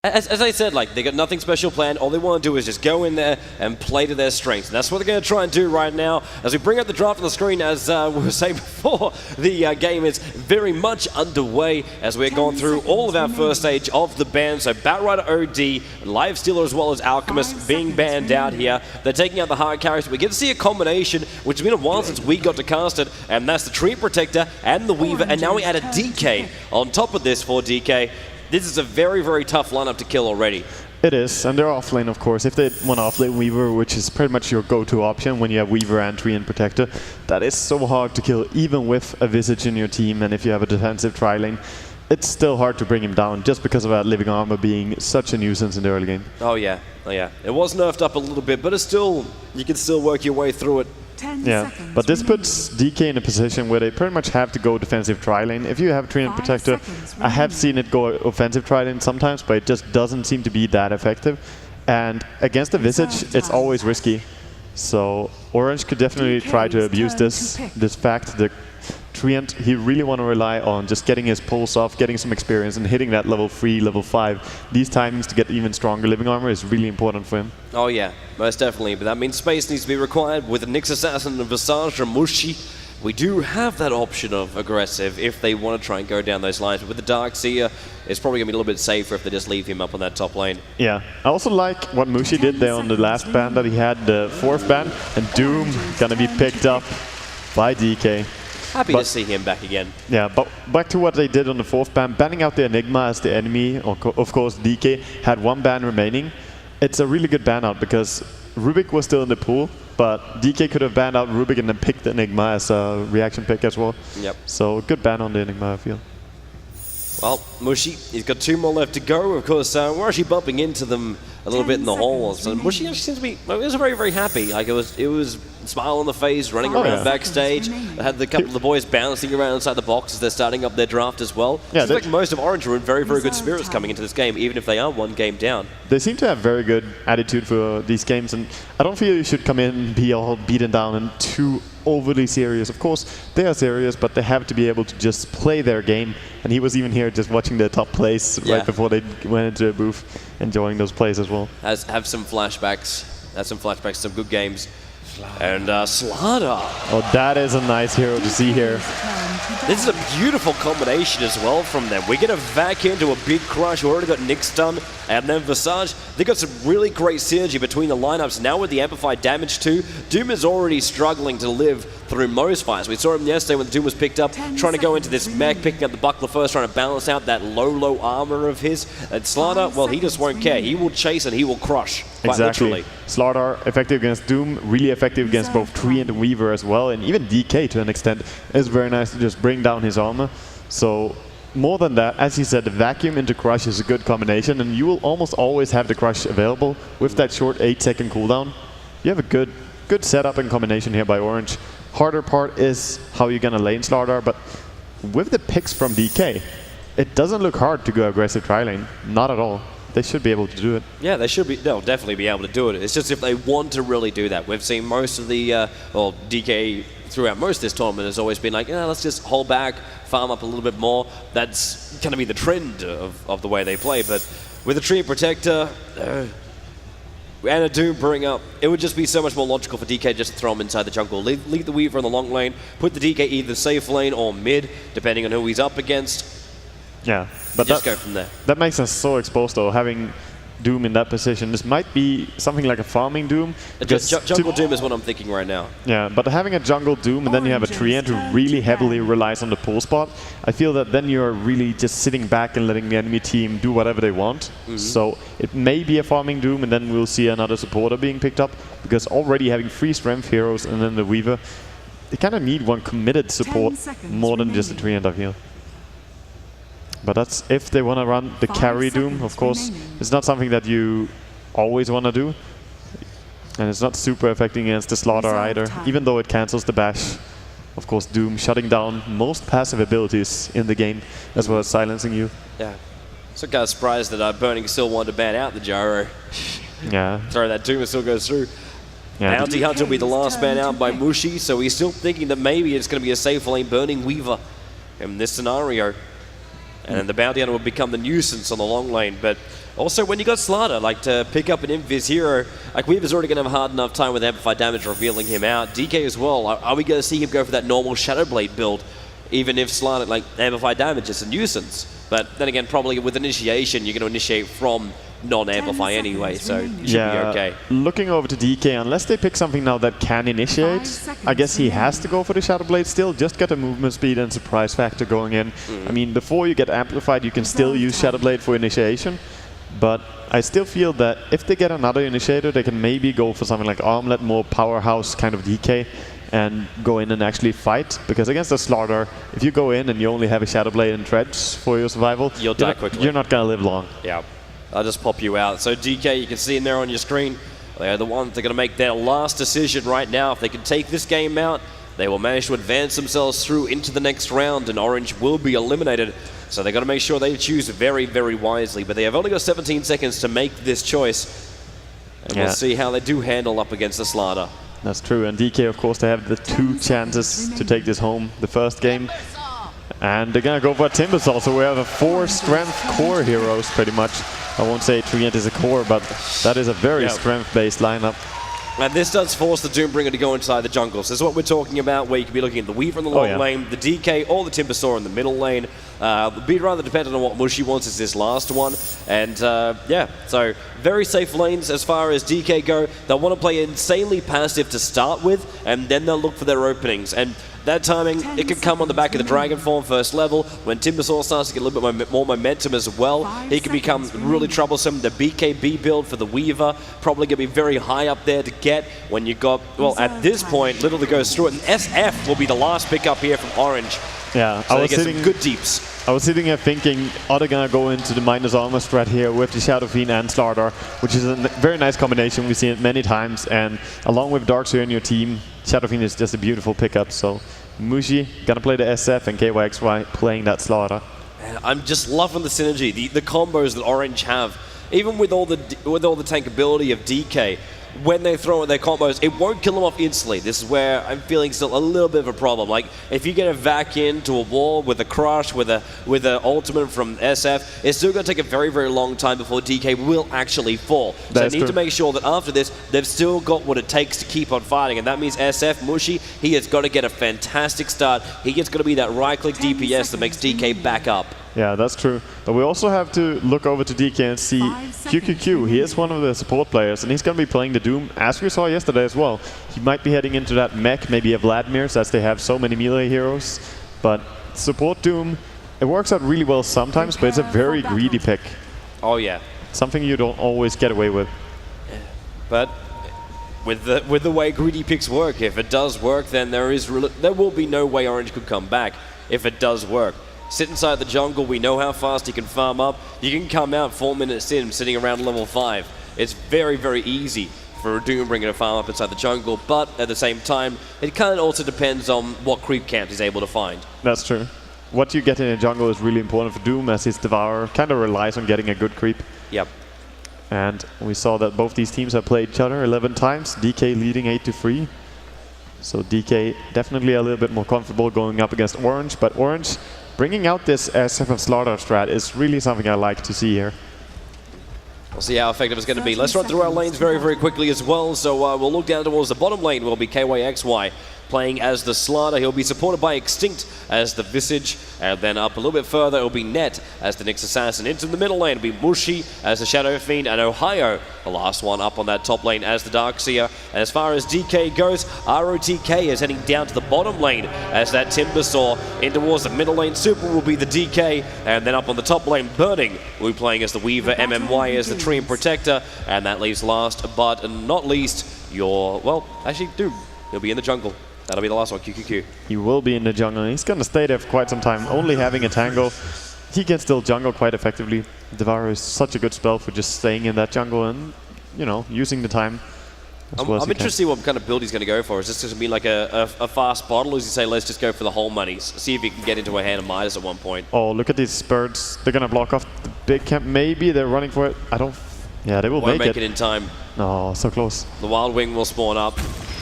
As I said, like, they got nothing special planned. All they want to do is just go in there and play to their strengths. And that's what they're going to try and do right now. As we bring up the draft on the screen, as we were saying before, the game is very much underway as we're going through all of our first stage of the ban. So Batrider OD, Lifestealer as well as Alchemist being banned out here. They're taking out the hard carries. We get to see a combination, which has been a while since we got to cast it, and that's the Treant Protector and the Weaver. And now we add a DK on top of this for DK. This is a very, very tough lineup to kill already. It is, and they're offlane, of course. If they want offlane Weaver, which is pretty much your go-to option when you have Weaver and Treant Protector, that is so hard to kill, even with a Visage in your team, and if you have a defensive tri-lane, it's still hard to bring him down, just because of that living armor being such a nuisance in the early game. Oh yeah, oh yeah. It was nerfed up a little bit, but it's still, you can still work your way through it. Yeah, but this puts DK in a position where they pretty much have to go defensive tri-lane. If you have Treant Protector, I have seen it go offensive tri-lane sometimes, but it just doesn't seem to be that effective. And against the Visage, it's always risky. So Orange could definitely try to abuse this fact. The Treant, he really want to rely on just getting his pulse off, getting some experience, and hitting that level 3, level 5. These timings to get even stronger living armor is really important for him. Oh yeah, most definitely. But that means space needs to be required. With the Nyx Assassin and Visage or Mushi, we do have that option of aggressive if they want to try and go down those lines. But with the Darkseer, it's probably going to be a little bit safer if they just leave him up on that top lane. Yeah, I also like what Mushi did there on the last ban that he had, the 4th ban, and Doom gonna be picked up by DK. Happy to see him back again. Yeah, but back to what they did on the 4th ban, banning out the Enigma as the enemy. Of course, DK had 1 ban remaining. It's a really good ban out because Rubik was still in the pool, but DK could have banned out Rubik and then picked the Enigma as a reaction pick as well. Yep. So good ban on the Enigma, I feel. Well, Mushi, he's got 2 more left to go. Of course, we're actually bumping into them a little bit in the hall. So Mushi actually seems to be, well, he was very, very happy. Like, it was smile on the face, running around backstage. They had a couple of the boys bouncing around inside the box as they're starting up their draft as well. Yeah, seems like most of Orange are in very, very good spirits coming into this game, even if they are 1 game down. They seem to have very good attitude for these games, and I don't feel you should come in and be all beaten down and too overly serious. Of course, they are serious, but they have to be able to just play their game. And he was even here just watching their top plays right before they went into a booth, enjoying those plays as well. Have some flashbacks. Some good games. And Slardar. Oh, that is a nice hero to see here. This is a beautiful combination as well from them. We get a vac into a big crush. We already got Nyx done, and then Visage. They got some really great synergy between the lineups. Now with the amplified damage too, Doom is already struggling to live through most fights. We saw him yesterday when the Doom was picked up, trying to go into this mech, picking up the buckler first, trying to balance out that low armor of his. And Slardar, well, he just won't care. He will chase and he will crush, quite literally. Slardar, effective against Doom, really effective against both Treant and Weaver as well, and even DK to an extent. It's very nice to just bring down his armor. So more than that, as he said, the vacuum into crush is a good combination, and you will almost always have the crush available with that short 8-second cooldown. You have a good setup and combination here by Orange. Harder part is how you're gonna lane Slardar, but with the picks from DK, it doesn't look hard to go aggressive tri-lane. Not at all. They should be able to do it. Yeah, they'll definitely be able to do it. It's just if they want to really do that. We've seen most of the, well, DK throughout most of this tournament has always been like, let's just hold back, farm up a little bit more. That's going to be the trend of the way they play. But with a Treant Protector and a Doom bring up, it would just be so much more logical for DK just to throw him inside the jungle. Leave the Weaver in the long lane, put the DK either safe lane or mid, depending on who he's up against. Yeah, but just go from there. That makes us so exposed though, having Doom in that position. This might be something like a farming Doom. Jungle Doom is what I'm thinking right now. Yeah, but having a jungle Doom and then you have a Treant who really heavily relies on the pull spot, I feel that then you're really just sitting back and letting the enemy team do whatever they want. So it may be a farming Doom and then we'll see another supporter being picked up, because already having 3 strength heroes and then the Weaver, they kind of need one committed support more than just a Treant, I feel. But that's if they want to run the carry Doom, of course. It's not something that you always want to do. And it's not super effective against the Slardar either, even though it cancels the bash. Of course, Doom shutting down most passive abilities in the game, as well as silencing you. Yeah. So kind of surprised that Burning still wanted to ban out the Gyro. Yeah. Sorry, that Doom still goes through. Yeah. Bounty Hunter will be the last ban out by Mushi, so he's still thinking that maybe it's going to be a safe lane Burning Weaver in this scenario. And then the Bounty Hunter would become the nuisance on the long lane. But also, when you got Slardar, like to pick up an Invis hero, like Weaver's already going to have a hard enough time with Amplified Damage revealing him out. DK as well, are we going to see him go for that normal Shadowblade build, even if Slardar, like Amplified Damage is a nuisance? But then again, probably with Initiation, you're going to initiate from non-Amplify anyway, so you should be okay. Looking over to DK, unless they pick something now that can initiate, I guess he has to go for the Shadowblade still, just get a movement speed and surprise factor going in. I mean, before you get Amplified, you can still use Shadowblade for initiation, but I still feel that if they get another initiator, they can maybe go for something like Armlet, more powerhouse kind of DK, and go in and actually fight. Because against the Slardar, if you go in and you only have a Shadowblade and Treads for your survival, you'll die quickly. You're not going to live long. Yeah. I'll just pop you out. So DK, you can see in there on your screen, they are the ones that are going to make their last decision right now. If they can take this game out, they will manage to advance themselves through into the next round, and Orange will be eliminated. So they've got to make sure they choose very, very wisely. But they have only got 17 seconds to make this choice. And we'll see how they do handle up against the Slardar. That's true. And DK, of course, they have the 2 chances to take this home. The first game. And they're going to go for a Timbersaw, so we have a 4 strength core heroes, pretty much. I won't say Treant is a core, but that is a very strength-based lineup. And this does force the Doombringer to go inside the jungles. This is what we're talking about, where you could be looking at the Weaver in the long lane, the DK or the Timbersaw in the middle lane. Be rather dependent on what Mushy wants is this last one. And yeah, so very safe lanes as far as DK go. They'll want to play insanely passive to start with, and then they'll look for their openings. And that timing, it could come on the back of the Dragon Form first level. When Timbersaw starts to get a little bit more momentum as well, he can become really troublesome. The BKB build for the Weaver probably going to be very high up there to get when you got, well, at this point, little to go through it. And SF will be the last pick up here from Orange. Yeah, so I was sitting some good deeps. I was sitting here thinking, are they going to go into the minus armor strat here with the Shadow Fiend and Slardar, which is a very nice combination. We've seen it many times, and along with Darkseer in your team, Shadow Fiend is just a beautiful pickup. So Mushi gonna play the SF and KYXY playing that Slardar. I'm just loving the synergy, the combos that Orange have, even with all the tankability of DK. When they throw in their combos, it won't kill them off instantly. This is where I'm feeling still a little bit of a problem. Like, if you get a vac into a wall with a crush, with a ultimate from SF, it's still going to take a very, very long time before DK will actually fall. So they need to make sure that after this, they've still got what it takes to keep on fighting. And that means SF, Mushy, he has got to get a fantastic start. He is going to be that right-click DPS that makes DK back up. Yeah, that's true. But we also have to look over to DK and see QQQ. He is one of the support players, and he's going to be playing the Doom, as we saw yesterday as well. He might be heading into that mech, maybe a Vladimir's, as they have so many melee heroes. But support Doom, it works out really well sometimes, but it's a very greedy pick. Oh, yeah. Something you don't always get away with. But with the way greedy picks work, if it does work, then there will be no way Orange could come back if it does work. Sit inside the jungle, we know how fast you can farm up. You can come out 4 minutes in, sitting around level 5. It's very, very easy for a Doombringer to farm up inside the jungle, but at the same time, it kind of also depends on what creep camp he's able to find. That's true. What you get in a jungle is really important for Doom, as his Devourer kind of relies on getting a good creep. Yep. And we saw that both these teams have played each other 11 times, DK leading 8-3. So DK definitely a little bit more comfortable going up against Orange, but Orange bringing out this SF and Slardar strat is really something I like to see here. We'll see how effective it's going to be. Let's run through our lanes very, very quickly as well. So we'll look down towards the bottom lane. Will be KYXY playing as the Slardar. He'll be supported by Extinct as the Visage. And then up a little bit further, it'll be Net as the Nyx Assassin. Into the middle lane, it'll be Mushi as the Shadow Fiend. And Ohio, the last one up on that top lane as the Darkseer. And as far as DK goes, ROTK is heading down to the bottom lane as that Timbersaw. In towards the middle lane, Super will be the DK. And then up on the top lane, Burning will be playing as the Weaver, MMY as the Tree and Protector. And that leaves last but not least your, well, actually, Doom. He'll be in the jungle. That'll be the last one, QQQ. He will be in the jungle. He's going to stay there for quite some time. Only having a tangle, he can still jungle quite effectively. Devourer is such a good spell for just staying in that jungle and, you know, using the time. I'm interested to see what kind of build he's going to go for. Is this going to be like a fast bottle, or does he say, let's just go for the whole monies? See if he can get into a hand of Midas at one point. Oh, look at these birds. They're going to block off the big camp. Maybe they're running for it. I don't... Yeah, they will Won't make it in time. Oh, so close. The Wild Wing will spawn up.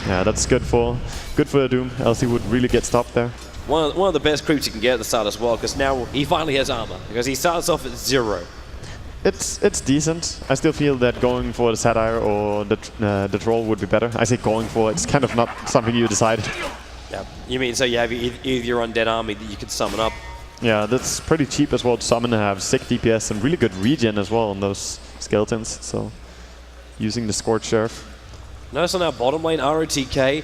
Yeah, that's good for the Doom, else he would really get stopped there. one of the best creeps you can get at the start as well, because now he finally has armor, because he starts off at 0. It's decent. I still feel that going for the Satire or the Troll would be better. I say going for it's kind of not something you decided. Yeah. You mean so you have either your undead army that you can summon up? Yeah, that's pretty cheap as well to summon and have sick DPS and really good regen as well on those skeletons. So using the Scorched Sheriff. Notice on our bottom lane, ROTK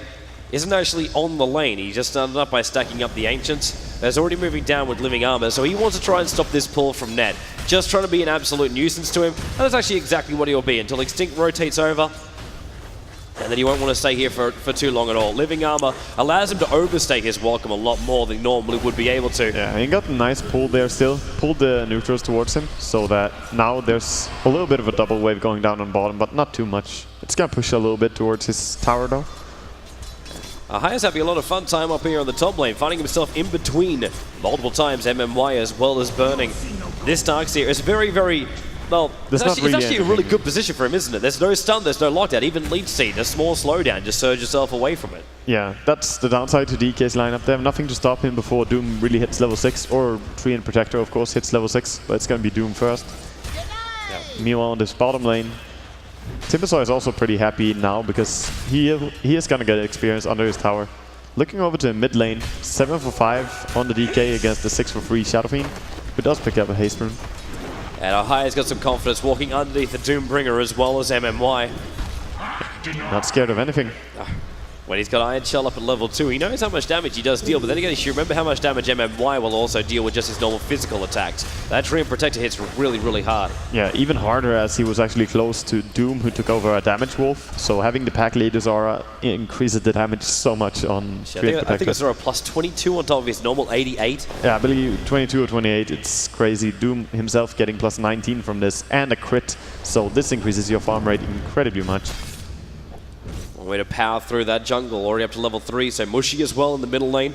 isn't actually on the lane. He just started up by stacking up the Ancients. There's already moving down with Living Armor, so he wants to try and stop this pull from Ned. Just trying to be an absolute nuisance to him, and that's actually exactly what he'll be until Extinct rotates over. And then he won't want to stay here for too long at all. Living Armor allows him to overstay his welcome a lot more than he normally would be able to. Yeah, he got a nice pull there still. Pulled the neutrals towards him, so that now there's a little bit of a double wave going down on bottom, but not too much. It's going to push a little bit towards his tower though. Haya's having a lot of fun time up here on the top lane, finding himself in between multiple times MMY as well as Burning. This Darkseer is very, very... Well, it's actually a really good position for him, isn't it? There's no stun, there's no lockdown. Even Leech Seed, a small slowdown, just surge yourself away from it. Yeah, that's the downside to DK's lineup. They have nothing to stop him before Doom really hits level 6, or Treant Protector, of course, hits level 6, but it's going to be Doom first. Yeah. Meanwhile, on this bottom lane, Timbersaw is also pretty happy now because he is going to get experience under his tower. Looking over to mid lane, 7 for 5 on the DK against the 6 for 3 Shadow Fiend, who does pick up a haste rune. And Haya's got some confidence walking underneath the Doombringer as well as MMY. Not scared of anything. When he's got Iron Shell up at level 2, he knows how much damage he does deal, but then again, you should remember how much damage MMY will also deal with just his normal physical attacks. That Treant Protector hits really, really hard. Yeah, even harder as he was actually close to Doom, who took over a damage wolf. So having the pack leader's aura increases the damage so much on Treant Protector. I think it's a plus 22 on top of his normal 88. Yeah, I believe 22 or 28, it's crazy. Doom himself getting plus 19 from this and a crit. So this increases your farm rate incredibly much. Way to power through that jungle, already up to level 3, so Mushy as well in the middle lane.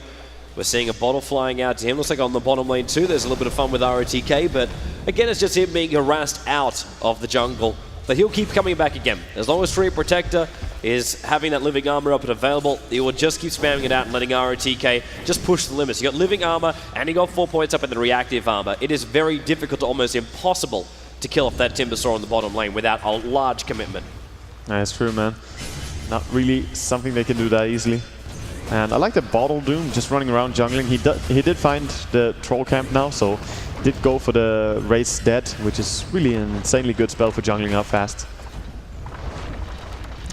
We're seeing a bottle flying out to him. Looks like on the bottom lane too, there's a little bit of fun with ROTK, but again, it's just him being harassed out of the jungle. But he'll keep coming back again. As long as Treant Protector is having that Living Armor up and available, he will just keep spamming it out and letting ROTK just push the limits. You got Living Armor, and he got 4 points up in the Reactive Armor. It is very difficult to almost impossible to kill off that Timbersaw on the bottom lane without a large commitment. That's true, man. Not really something they can do that easily. And I like the Bottle Doom just running around jungling. He did find the Troll Camp now, so did go for the Raise Dead, which is really an insanely good spell for jungling up fast.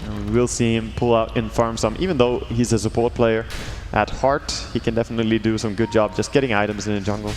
And we will see him pull out in farm some, even though he's a support player. At heart, he can definitely do some good job just getting items in the jungle.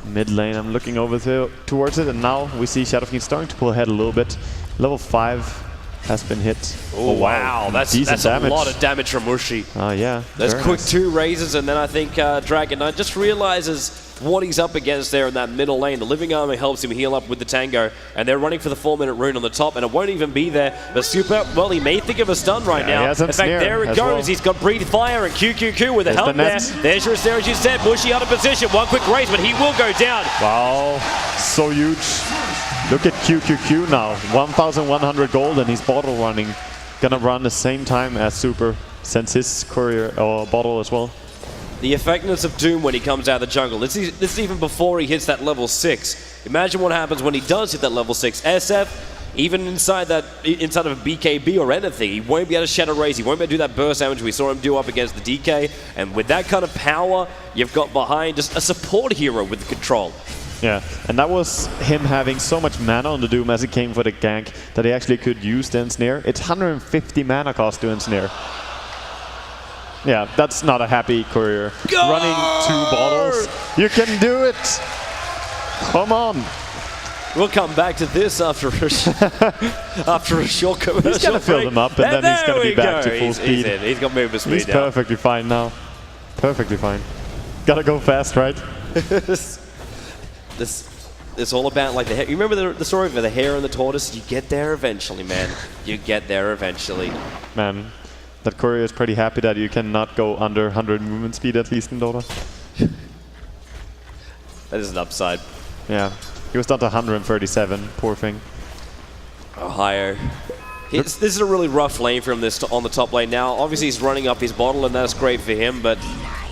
Mid lane, I'm looking over towards it, and now we see Shadow Fiend starting to pull ahead a little bit. Level 5 has been hit. Oh wow, that's a lot of damage from Mushi. Yeah. Those quick nice. 2 raises, and then I think Dragon Knight just realizes what he's up against there in that middle lane. The Living Armor helps him heal up with the Tango, and they're running for the 4-minute rune on the top, and it won't even be there. But Super, well, he may think of a stun right now. In fact, there it goes. Well. He's got Breathe Fire and QQQ with the help there. There's your Astera, as you said. Mushi out of position. One quick raise, but he will go down. Wow, so huge. Look at QQQ now, 1,100 gold, and he's bottle running. Gonna run the same time as Super, sends his courier or bottle as well. The effectiveness of Doom when he comes out of the jungle. This is even before he hits that level 6. Imagine what happens when he does hit that level 6. SF, even inside of a BKB or anything, he won't be able to Shadow Raise, he won't be able to do that burst damage we saw him do up against the DK. And with that kind of power, you've got behind just a support hero with the control. Yeah, and that was him having so much mana on the Doom as he came for the gank that he actually could use the Ensnare. It's 150 mana cost to Ensnare. Yeah, that's not a happy courier. Go! Running 2 bottles. You can do it! Come on! We'll come back to this after a short commercial. He's gonna fill them up, and then he's gonna be back to full speed. He's got movement speed. He's perfectly fine now. Perfectly fine. Gotta go fast, right? It's all about like the hair. You remember the story of the hare and the tortoise? You get there eventually, man. You get there eventually. Man, that courier is pretty happy that you cannot go under 100 movement speed, at least in Dota. That is an upside. Yeah, he was down to 137, poor thing. Oh, higher. This is a really rough lane for him on the top lane now. Obviously, he's running up his bottle, and that's great for him, but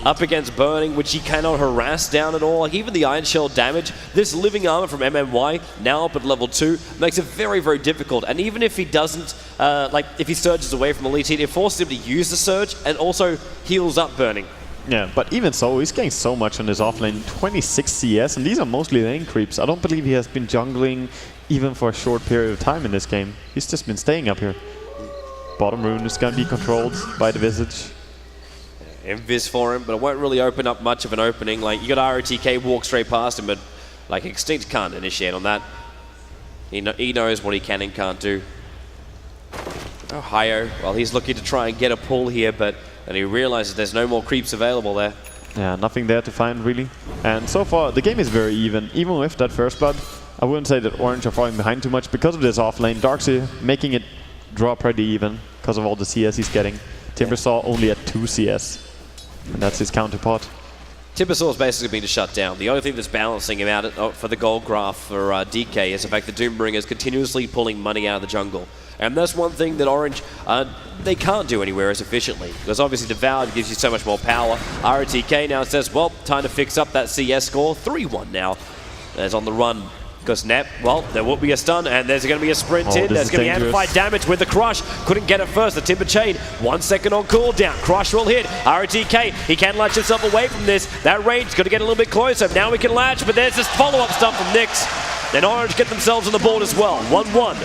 up against Burning, which he cannot harass down at all. Like, even the Iron Shell damage, this living armor from MMY, now up at level 2, makes it very, very difficult. And even if he doesn't, if he surges away from Elite Heat, it forces him to use the surge and also heals up Burning. Yeah, but even so, he's getting so much on his offlane, 26 CS, and these are mostly lane creeps. I don't believe he has been jungling even for a short period of time in this game. He's just been staying up here. Bottom rune is going to be controlled by the Visage. Invis for him, but it won't really open up much of an opening. Like, you got ROTK walk straight past him, but like Extinct can't initiate on that. He knows what he can and can't do. Ohio, well, he's looking to try and get a pull here, but then he realizes there's no more creeps available there. Yeah, nothing there to find really. And so far, the game is very even. Even with that first blood, I wouldn't say that Orange are falling behind too much because of this offlane. Darkseer making it draw pretty even because of all the CS he's getting. Timbersaw only at 2 CS. And that's his counterpart. Timbersaw is basically being shut down. The only thing that's balancing him out for the gold graph for DK is the fact that Doombringer is continuously pulling money out of the jungle. And that's one thing that Orange, they can't do anywhere as efficiently. Because obviously Devoured gives you so much more power. ROTK now says, well, time to fix up that CS score. 3-1 now. There's on the run. Because Nep, well, there will be a stun, and there's going to be a sprint in. There's going to be amplified damage with the Crush. Couldn't get it first. The Timber Chain, 1 second on cooldown. Crush will hit. ROTK, he can latch himself away from this. That range got to get a little bit closer. Now we can latch, but there's this follow-up stuff from Nyx. Then Orange get themselves on the board as well. 1-1.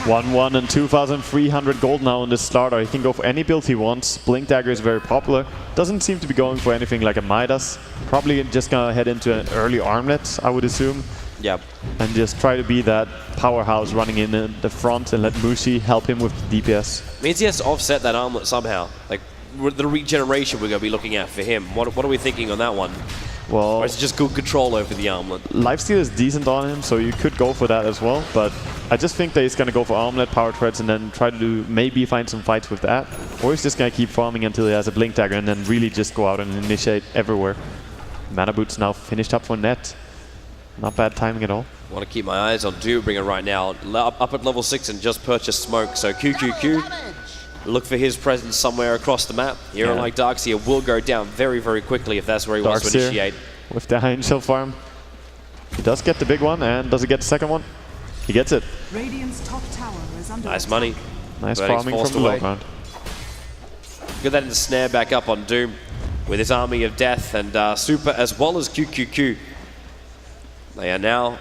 1-1 and 2,300 gold now on this starter. He can go for any build he wants. Blink Dagger is very popular. Doesn't seem to be going for anything like a Midas. Probably just going to head into an early armlet, I would assume. Yep. And just try to be that powerhouse running in the front and let Mushi help him with the DPS. Means he has to offset that armlet somehow. Like, the regeneration we're going to be looking at for him. What are we thinking on that one? Well, or is it just good control over the armlet? Lifesteal is decent on him, so you could go for that as well. But I just think that he's going to go for armlet, power treads, and then try to maybe find some fights with that. Or he's just going to keep farming until he has a Blink Dagger and then really just go out and initiate everywhere. Mana Boot's now finished up for Net. Not bad timing at all. I want to keep my eyes on Doombringer right now. Up at level 6 and just purchased Smoke. So QQQ, look for his presence somewhere across the map. Hero like Darkseer will go down very, very quickly if that's where he wants to initiate. With the Iron Shell farm. He does get the big one, and does he get the second one? He gets it. Radiant's top tower is under nice money. Nice farming from the low ground. Get that in the snare back up on Doom with his army of death and Super as well as QQQ. They are now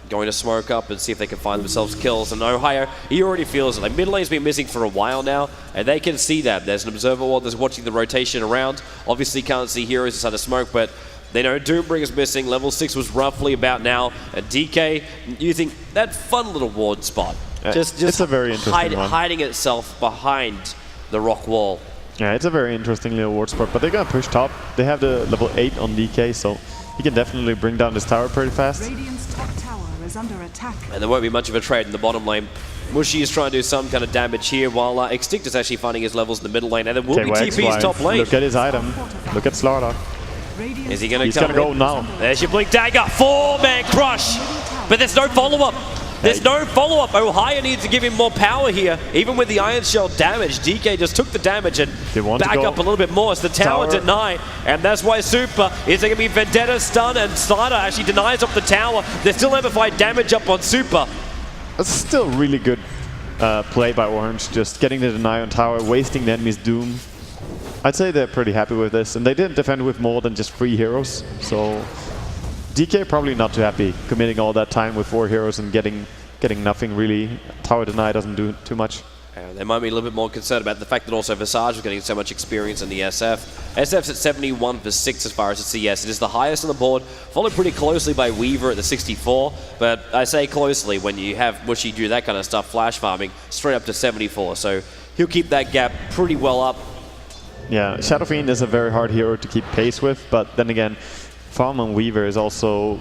going to smoke up and see if they can find themselves kills. And Ohio, he already feels it. Like, mid lane's been missing for a while now, and they can see that. There's an observer wall that's watching the rotation around. Obviously can't see heroes inside of smoke, but they know Doombringer's missing. Level 6 was roughly about now. And DK using that fun little ward spot. Just it's a very interesting one. Hiding itself behind the rock wall. Yeah, it's a very interesting little ward spot, but they're going to push top. They have the level 8 on DK, so he can definitely bring down this tower pretty fast. Radiant's top tower is under attack. And there won't be much of a trade in the bottom lane. Mushi is trying to do some kind of damage here, while Extinct is actually finding his levels in the middle lane. And there will be TP's top lane. Look at his item. Look at Slardar. Is he going to He's going to go now. There's your Blink Dagger. 4-man crush. But there's no follow-up. There's no follow-up. Ohio needs to give him more power here. Even with the Iron Shell damage, DK just took the damage and back up a little bit more. So the tower denied, and that's why Super is going to be Vendetta stun, and Slider actually denies up the tower. There's still amplified damage up on Super. That's still really good play by Orange, just getting the deny on tower, wasting the enemy's Doom. I'd say they're pretty happy with this, and they didn't defend with more than just 3 heroes, so DK probably not too happy committing all that time with 4 heroes and getting nothing really. Tower deny doesn't do too much. They might be a little bit more concerned about the fact that also Visage is getting so much experience in the SF. SF's at 71 for 6 as far as the CS. It is the highest on the board, followed pretty closely by Weaver at the 64. But I say closely when you have Mushy do that kind of stuff, flash farming, straight up to 74. So he'll keep that gap pretty well up. Yeah, Shadow Fiend is a very hard hero to keep pace with, but then again, farm on Weaver is also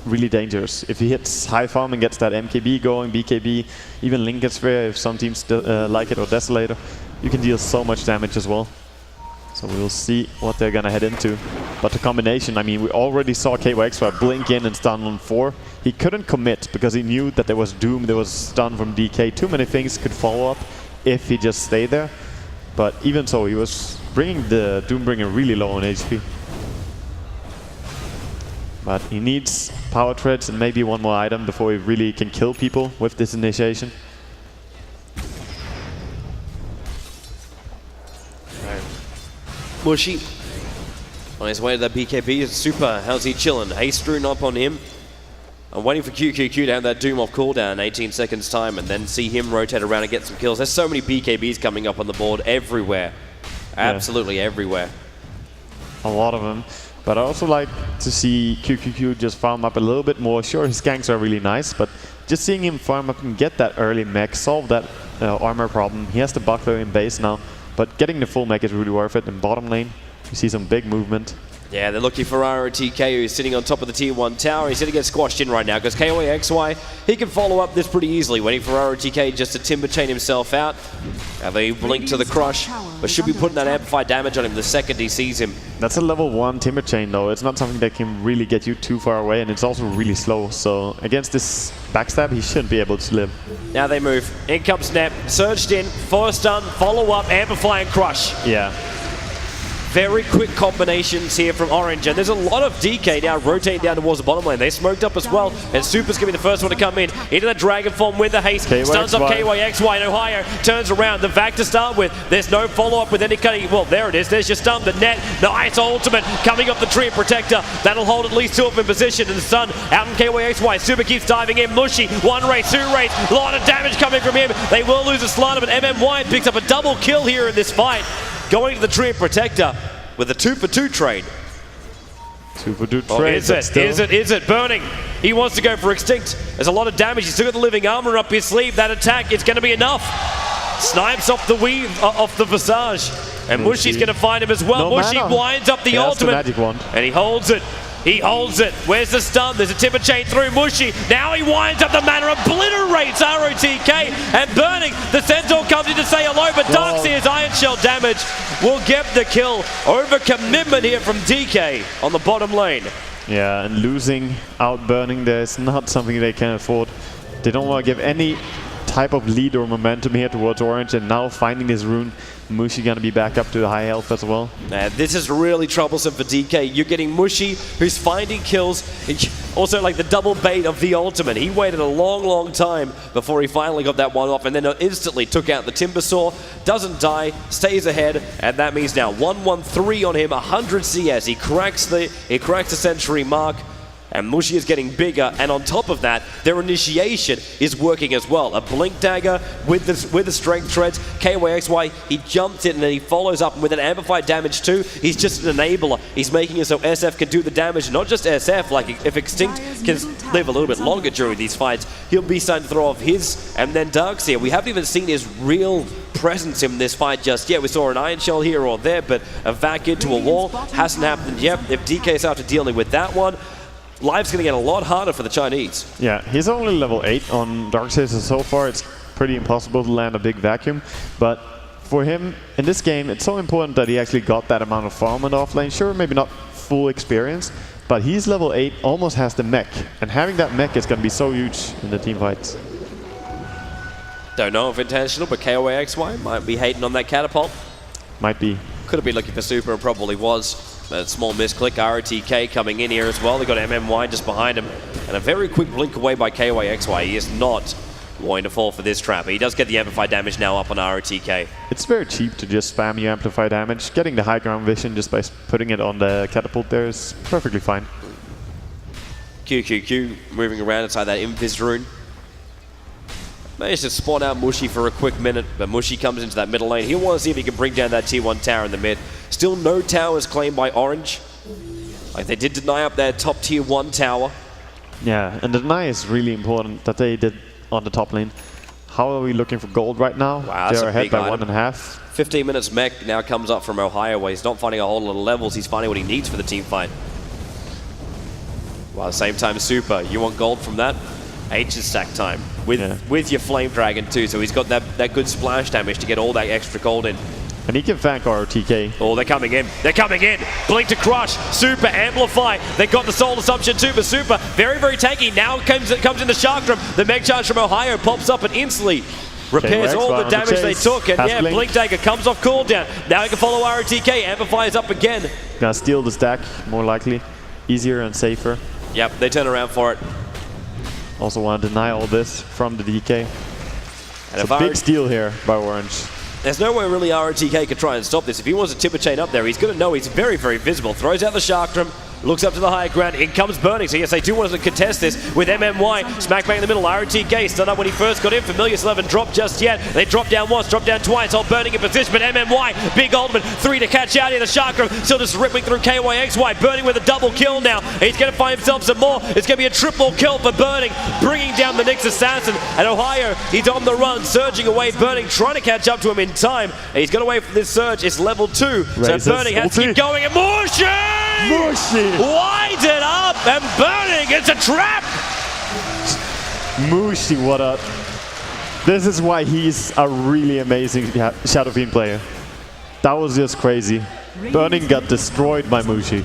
really dangerous. If he hits high farm and gets that MKB going, BKB, even Lincoln Sphere if some teams like it, or Desolator, you can deal so much damage as well. So we'll see what they're gonna head into. But the combination, I mean, we already saw KYX blink in and stun on 4. he couldn't commit because he knew that there was Doom, there was stun from DK. Too many things could follow up if he just stayed there. But even so, he was bringing the Doombringer really low on HP. But he needs power treads and maybe one more item before he really can kill people with this initiation. Mushy on his way to that BKB. Super, how's he chilling? Haste strewn up on him. I'm waiting for QQQ to have that Doom off cooldown in 18 seconds time and then see him rotate around and get some kills. There's so many BKBs coming up on the board everywhere. Absolutely everywhere. A lot of them. But I also like to see QQQ just farm up a little bit more. Sure, his ganks are really nice, but just seeing him farm up and get that early mech, solve that armor problem. He has the buckler in base now, but getting the full mech is really worth it. In bottom lane, you see some big movement. Yeah, they're looking for ROTK, who's sitting on top of the tier 1 tower. He's going to get squashed in right now because KOAXY, he can follow up this pretty easily, waiting for ROTK just to timber chain himself out. And they blink to the crush, but should be putting that amplified damage on him the second he sees him. That's a level 1 timber chain though. It's not something that can really get you too far away, and it's also really slow. So against this backstab, he shouldn't be able to live. Now they move. In comes Snap, surged in, first stun, follow up, amplify and crush. Yeah. Very quick combinations here from Orange, and there's a lot of DK now rotating down towards the bottom lane. They smoked up as well, and Super's going to be the first one to come in. Into the Dragon Form with the haste, stuns up KYXY in Ohio, turns around, the vac to start with. There's no follow-up with any cutting. Well, there it is, there's your stun, the net, nice ultimate coming up the tree Protector. That'll hold at least 2 of them in position, and the stun out in KYXY. Super keeps diving in, Mushy, 1 race, 2 race, a lot of damage coming from him. They will lose a Slider, but MMY picks up a double kill here in this fight. Going to the tree Protector with a 2-for-2 trade. 2-for-2 trade. Is it? Burning. He wants to go for Extinct. There's a lot of damage. He's still got the living armor up his sleeve. That attack is going to be enough. Snipes off the weave, off the Visage. And Mushy's going to find him as well. Mushy winds up the ultimate. Magic wand. And he holds it. He holds it. Where's the stun? There's a timber chain through Mushy. Now he winds up the mana, obliterates ROTK, and Burning. The Centaur comes in to say hello, but Darkseer's Iron Shell damage will get the kill over commitment here from DK on the bottom lane. Yeah, and losing out Burning there is not something they can afford. They don't want to give any type of lead or momentum here towards Orange, and now finding this rune, Mushy gonna be back up to the high health as well. This is really troublesome for DK. You're getting Mushy, who's finding kills, also like the double bait of the ultimate. He waited a long time before he finally got that one off, and then instantly took out the Timbersaw, doesn't die, stays ahead, and that means now 113 on him, 100 CS. He cracks the century mark. And Mushy is getting bigger, and on top of that, their initiation is working as well. A Blink Dagger with the Strength Treads. KYXY, he jumped it and then he follows up with an amplified damage too. He's just an enabler. He's making it so SF can do the damage, not just SF, like if Extinct can live a little bit longer during these fights, he'll be starting to throw off his, and then Darkseer. We haven't even seen his real presence in this fight just yet. We saw an Iron Shell here or there, but a vac into a wall hasn't happened yet. If DK's after dealing with that one, life's going to get a lot harder for the Chinese. Yeah, he's only level 8 on Darkseer, so far it's pretty impossible to land a big vacuum. But for him, in this game, it's so important that he actually got that amount of farm on the offlane. Sure, maybe not full experience, but he's level 8, almost has the mech. And having that mech is going to be so huge in the team fights. Don't know if intentional, but KOAXY might be hating on that catapult. Might be. Could have been looking for Super and probably was. A small misclick, ROTK coming in here as well. They've got MMY just behind him. And a very quick blink away by KYXY. He is not going to fall for this trap. He does get the amplified damage now up on ROTK. It's very cheap to just spam your amplified damage. Getting the high ground vision just by putting it on the catapult there is perfectly fine. QQQ moving around inside that Invis rune. Managed to spawn out Mushy for a quick minute, but Mushy comes into that middle lane. He'll want to see if he can bring down that tier 1 tower in the mid. Still no towers claimed by Orange. Like, they did deny up their top tier 1 tower. Yeah, and the deny is really important that they did on the top lane. How are we looking for gold right now? Wow, they're ahead by item. 1.5. 15 minutes mech now comes up from Ohio, where he's not finding a whole lot of levels. He's finding what he needs for the team fight. While at the same time, Super, you want gold from that? H is stack time with your Flame Dragon too, so he's got that good splash damage to get all that extra gold in. And he can flank RTK. Oh, they're coming in. They're coming in. Blink to crush. Super amplify. They got the soul assumption too, but Super very, very tanky. Now it comes in the Shark Drum. The Meg Charge from Ohio pops up and instantly repairs all the damage they took. And yeah, Blink Dagger comes off cooldown. Now he can follow RTK. Amplifies up again. Gonna steal the stack, more likely. Easier and safer. Yep, they turn around for it. Also want to deny all this from the DK. And it's a big steal here by Orange. There's no way really RTK could try and stop this. If he wants to tip a chain up there, he's going to know he's very, very visible. Throws out the Shark Drum, looks up to the high ground. In comes Burning. So yes, they do want to contest this with MMY. Smack bang in the middle. RTK stood up when he first got in. Familiar still haven't dropped just yet. They drop down once, drop down twice. All Burning in position, but MMY, big ultimate. 3 to catch out here. The Shark Drum still just ripping through KYXY. Burning with a double kill now. He's going to find himself some more. It's going to be a triple kill for Burning, bringing down the Nyx Assassin. And Ohio, he's on the run, surging away. Burning, trying to catch up to him in time. And he's got away from this surge. It's level 2. So Burning has to keep going. And Mushi! Wind it up, and Burning, it's a trap! Mushi, what up? This is why he's a really amazing Shadow Fiend player. That was just crazy. Burning got destroyed by Mushi.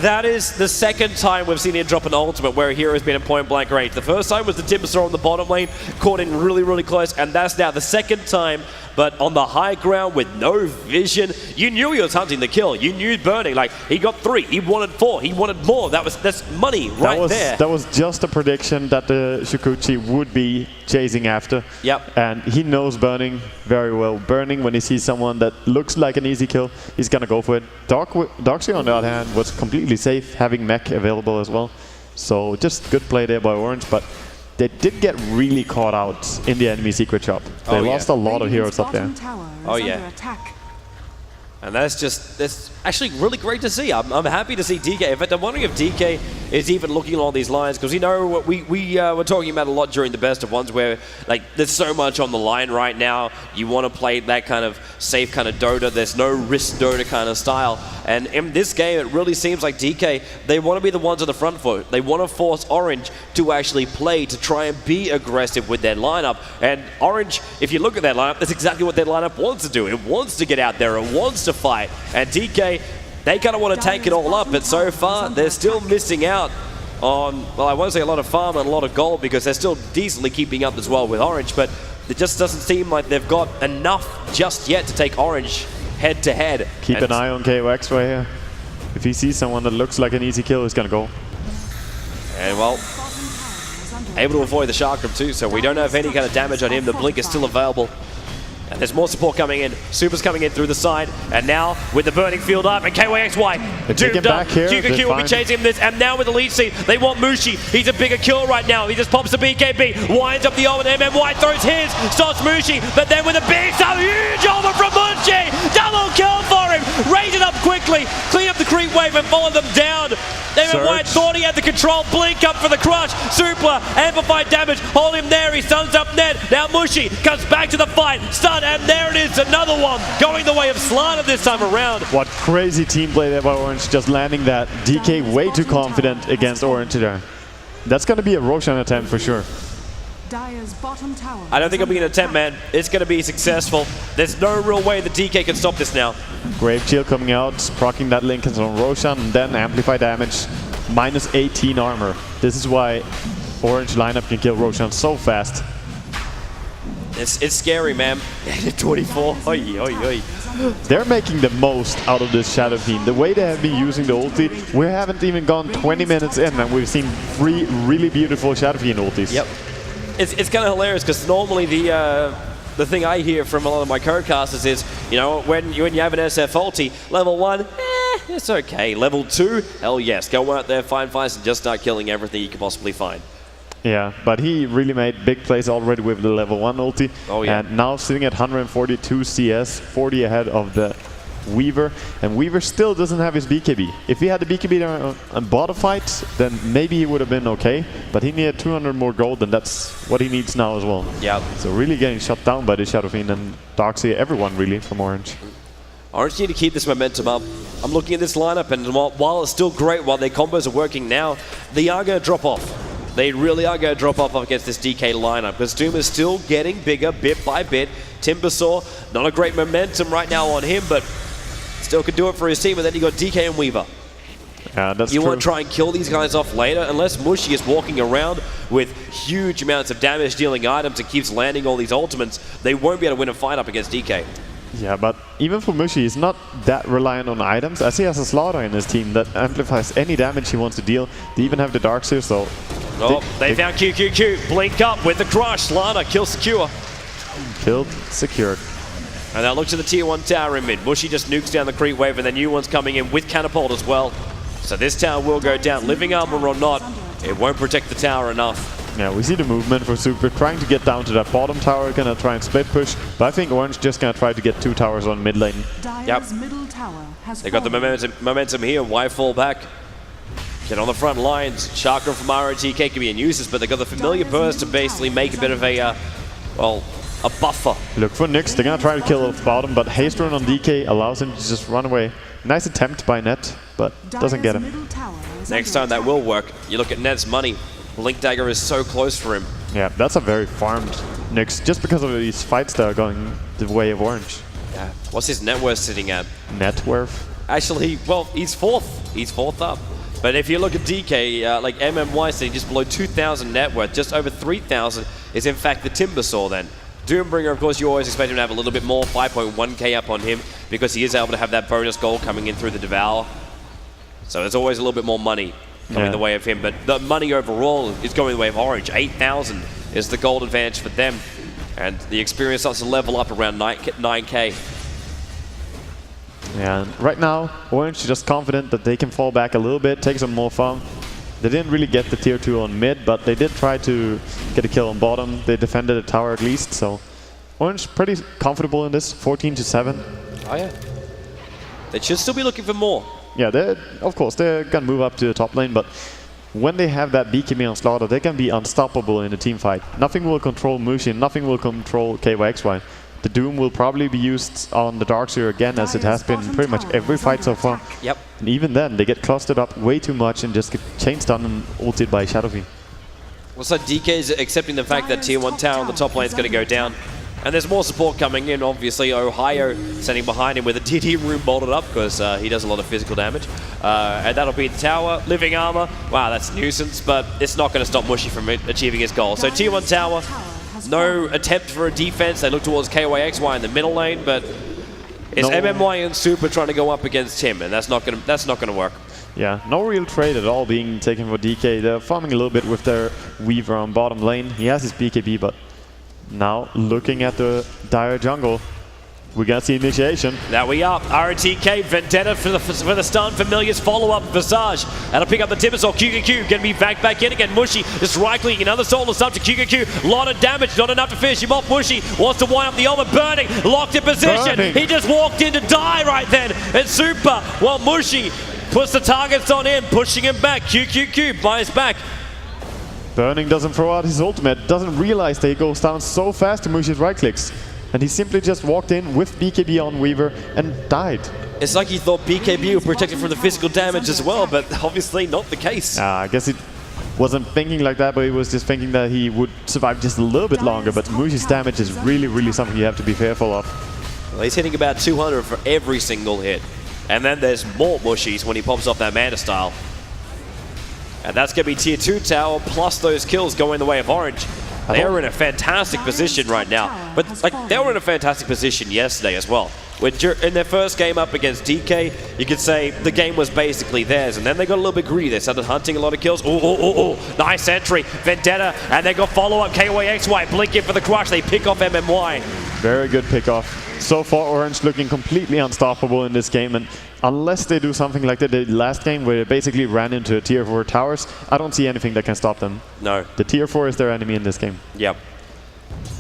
That is the second time we've seen him drop an ultimate where a hero has been in point blank range. The first time was the Timbersaw on the bottom lane, caught in really, really close, and that's now the second time, but on the high ground with no vision. You knew he was hunting the kill. You knew Burning. Like, he got 3, he wanted 4, he wanted more. That's money right there. That was just a prediction that the Shukuchi would be chasing after. Yep. And he knows Burning very well. Burning, when he sees someone that looks like an easy kill, he's gonna go for it. Doxy, on the other hand, was completely safe, having mech available as well. So just good play there by Orange, but they did get really caught out in the enemy secret shop. They lost a lot of heroes up there. Oh yeah. And that's actually really great to see. I'm happy to see DK. In fact, I'm wondering if DK is even looking along these lines, because you know what we were talking about a lot during the best of ones, where like there's so much on the line right now. You want to play that kind of safe kind of Dota. There's no risk Dota kind of style. And in this game, it really seems like DK, they want to be the ones on the front foot. They want to force Orange to actually play, to try and be aggressive with their lineup. And Orange, if you look at that lineup, that's exactly what their lineup wants to do. It wants to get out there. It wants to fight. And DK, they kind of want to tank it all up, but so far they're still missing out on, well, I won't say a lot of farm and a lot of gold, because they're still decently keeping up as well with Orange, but it just doesn't seem like they've got enough just yet to take Orange head to head. Keep an eye on KOX right here. If he sees someone that looks like an easy kill, he's gonna go. And well, able to avoid the Shark Drum too, so we don't have any kind of damage on him. The Blink is still available. And there's more support coming in. Super's coming in through the side. And now with the Burning field up and KYXY doomed up. QQ will be chasing him this. And now with the lead seed, they want Mushi. He's a bigger kill right now. He just pops the BKB, winds up the ult, and MMY throws his, stops Mushi. But then with a big, so huge over from Mushi. Double kill for him. Raise it up quickly. Clean up the creep wave and follow them down. MMY thought he had the control. Blink up for the crush. Super amplified damage. Hold him there. He stuns up Ned. Now Mushi comes back to the fight. Stun, and there it is. Another one going the way of Slana this time around. What crazy team play there by Orange, just landing that. DK way too confident against Orange there. That's going to be a Roshan attempt for sure. I don't think it'll be an attempt, man. It's going to be successful. There's no real way the DK can stop this now. Grave Chill coming out, proccing that Lincoln on Roshan, and then amplify damage. Minus 18 armor. This is why Orange lineup can kill Roshan so fast. It's scary, man. 24. Oy, oy, oy. They're making the most out of this Shadow Fiend. The way they have been using the ulti, we haven't even gone 20 minutes in, and we've seen 3 really beautiful Shadow Fiend ultis. Yep. It's kind of hilarious, because normally the thing I hear from a lot of my co-casters is, you know, when you have an SF ulti, level 1, it's okay. Level 2, hell yes. Go out there, find fights, and just start killing everything you can possibly find. Yeah, but he really made big plays already with the level 1 ulti. Oh, yeah. And now sitting at 142 CS, 40 ahead of the Weaver. And Weaver still doesn't have his BKB. If he had the BKB on bottom fight, then maybe he would have been okay. But he needed 200 more gold, and that's what he needs now as well. Yeah. So really getting shut down by the Shadow Fiend and Doxy, everyone really from Orange. Orange need to keep this momentum up. I'm looking at this lineup, and while it's still great, while their combos are working now, they are going to drop off. They really are going to drop off against this DK lineup because Doom is still getting bigger bit by bit. Timbersaw, not a great momentum right now on him, but still can do it for his team. And then you got DK and Weaver. Yeah, that's you true. want to try and kill these guys off later, unless Mushy is walking around with huge amounts of damage dealing items and keeps landing all these ultimates. They won't be able to win a fight up against DK. Yeah, but even for Mushy, he's not that reliant on items, as he has a Slaughter in his team that amplifies any damage he wants to deal. They even have the Darkseer, so... Oh, they found QQQ. Blink up with the crush. Slaughter, kill secure. Killed, secured. And now look to the tier 1 tower in mid. Mushy just nukes down the creep wave, and the new one's coming in with Catapult as well. So this tower will go down. Living armor or not, it won't protect the tower enough. Yeah, we see the movement for Super trying to get down to that bottom tower, gonna try and split push, but I think Orange just gonna try to get 2 towers on mid lane. Yep. Middle tower has They got the momentum here. Why fall back? Get on the front lines. Chakra from ROTK can be in uses, but they got the familiar burst to basically make a bit of a, well, a buffer. Look for Nyx, they're gonna try to kill off the bottom, but haste run on DK allows him to just run away. Nice attempt by Net, but doesn't get him. Next time that will work. You look at Net's money. Blink Dagger is so close for him. Yeah, that's a very farmed Nyx, just because of these fights that are going the way of Orange. Yeah. What's his net worth sitting at? Net worth? Actually, well, he's fourth. He's fourth up. But if you look at DK, like MMY sitting just below 2,000 net worth, just over 3,000 is in fact the Timbersaw then. Doombringer, of course, you always expect him to have a little bit more, 5.1k up on him, because he is able to have that bonus gold coming in through the Devour. So there's always a little bit more money coming the way of him, but the money overall is going the way of Orange. 8,000 is the gold advantage for them, and the experience starts to level up around 9k. Yeah, and right now, Orange is just confident that they can fall back a little bit, take some more farm. They didn't really get the tier 2 on mid, but they did try to get a kill on bottom. They defended the tower at least, so Orange pretty comfortable in this, 14-7. Oh yeah. They should still be looking for more. Yeah, of course, they're gonna move up to the top lane, but when they have that BKB on Slaughter, they can be unstoppable in a team fight. Nothing will control Mushin, nothing will control KYXY. The Doom will probably be used on the Darkseer again, as it has been pretty much every fight so far. Yep. And even then, they get clustered up way too much and just get chain stunned and ulted by Shadowfiend. Well, so DK is accepting the fact that tier 1 tower on the top lane is going to go down. And there's more support coming in, obviously. Ohio standing behind him with a DD room bolted up because he does a lot of physical damage. And that'll be the tower. Living armor. Wow, that's a nuisance, but it's not going to stop Mushy from achieving his goal. So tier 1 tower, no attempt for a defense. They look towards KYXY in the middle lane, but it's MMY and Super trying to go up against him, and that's not gonna work. Yeah, no real trade at all being taken for DK. They're farming a little bit with their Weaver on bottom lane. He has his BKB, but now looking at the dire jungle, we're gonna see initiation. Now we up. ROTK, Vendetta for the stun. Familiar's follow-up, Visage. That'll pick up the Timbersaw. QQQ gonna be back in again. Mushy just right-clicking another Solar Sub to QQQ. Lot of damage, not enough to finish him off. Mushy wants to wind up the ultimate. Burning, locked in position. Burning. He just walked in to die right then. And Super, well, Mushy puts the targets on him, pushing him back. QQQ buys back. Burning doesn't throw out his ultimate, doesn't realize that he goes down so fast to Mushi's right clicks. And he simply just walked in with BKB on Weaver and died. It's like he thought BKB would protect him from the physical damage as well, but obviously not the case. I guess he wasn't thinking like that, but he was just thinking that he would survive just a little bit longer. But Mushi's damage is really something you have to be fearful of. Well, he's hitting about 200 for every single hit. And then there's more Mushies when he pops off that Mana style. And that's going to be tier 2 tower plus those kills going the way of Orange. They are in a fantastic position right now. But like they were in a fantastic position yesterday as well. In their first game up against DK, you could say the game was basically theirs. And then they got a little bit greedy. They started hunting a lot of kills. Oh, nice entry. Vendetta. And they got follow-up KYXY. Blink in for the crush. They pick off MMY. Very good pickoff. So far, Orange looking completely unstoppable in this game, and unless they do something like they did last game, where they basically ran into tier 4 towers, I don't see anything that can stop them. No. The tier 4 is their enemy in this game. Yep.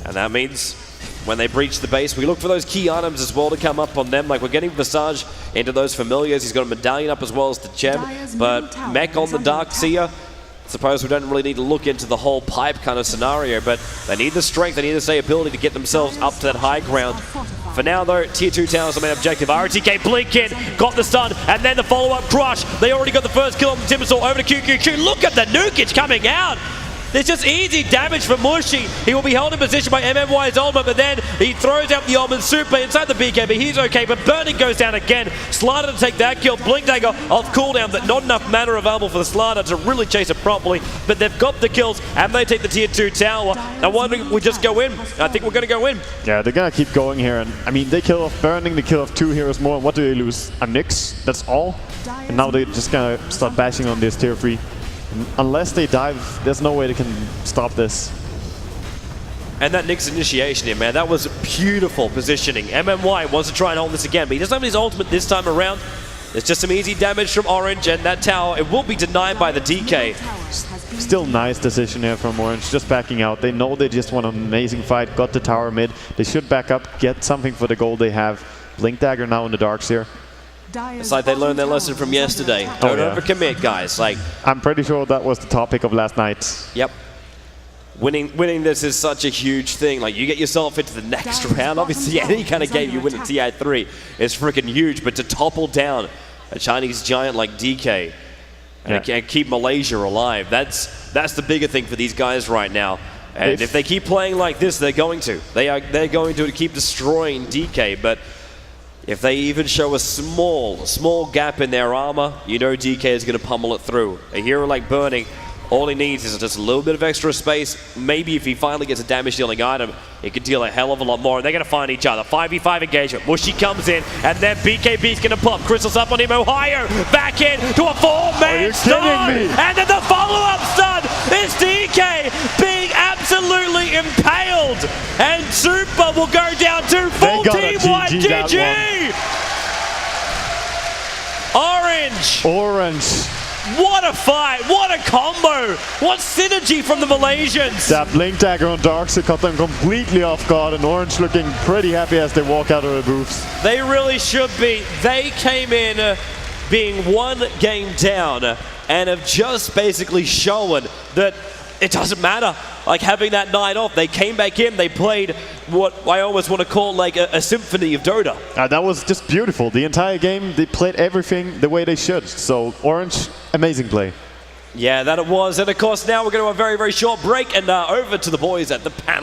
And that means when they breach the base, we look for those key items as well to come up on them. Like we're getting Visage into those familiars. He's got a medallion up as well as the gem, but Mech on the Darkseer. Suppose we don't really need to look into the whole pipe kind of scenario, but they need the strength, they need the stability to get themselves up to that high ground. For now, though, tier 2 towers are the main objective. ROTK blink in, got the stun, and then the follow-up crush. They already got the first kill on the Timbersaw over to QQQ. Look at the nukage coming out. There's just easy damage for Mushi. He will be held in position by MMY's ultimate, but then he throws out the ultimate super inside the BKB. He's okay, but Burning goes down again. Slider to take that kill. Blink Dagger off cooldown, but not enough mana available for the Slider to really chase it properly. But they've got the kills, and they take the tier 2 tower. I'm wondering if we just go in. I think we're going to go in. Yeah, they're going to keep going here. And I mean, they kill off Burning, they kill off 2 heroes more. And what do they lose? A Nyx? That's all? And now they're just going to start bashing on this tier 3. Unless they dive, there's no way they can stop this. And that Nyx initiation here, man, that was beautiful positioning. MMY wants to try and hold this again, but he doesn't have his ultimate this time around. There's just some easy damage from Orange, and that tower, it will be denied by the DK. Still nice decision here from Orange, just backing out. They know they just won an amazing fight, got the tower mid. They should back up, get something for the gold they have. Blink Dagger now in the darks here. It's like they learned their lesson from yesterday. Don't overcommit, guys. Like, I'm pretty sure that was the topic of last night. Yep. Winning this is such a huge thing. Like, you get yourself into the next round. Obviously, any kind of game you win at TI3 is freaking huge. But to topple down a Chinese giant like DK and keep Malaysia alive, that's the bigger thing for these guys right now. And if they keep playing like this, they're going to. They're going to keep destroying DK. But if they even show a small gap in their armor, you know DK is going to pummel it through. A hero like Burning, all he needs is just a little bit of extra space. Maybe if he finally gets a damage dealing item, he could deal a hell of a lot more. And they're going to find each other. 5v5 engagement. Mushi comes in, and then BKB's going to pop. Crystal's up on him. Ohio back in to a 4-man stun. And then the follow-up stun is DK being absolutely impaled. And Super will go down to full team-wide GG. Orange. What a fight, what a combo, what synergy from the Malaysians. That Blink Dagger on Darks caught them completely off guard, and Orange looking pretty happy as they walk out of the booths. They really should be. They came in being 1 game down and have just basically shown that it doesn't matter. Like having that night off, they came back in, they played what I almost want to call like a symphony of Dota. That was just beautiful. The entire game, they played everything the way they should. So Orange, amazing play. Yeah, that it was. And of course, now we're going to a very, very short break and over to the boys at the panel.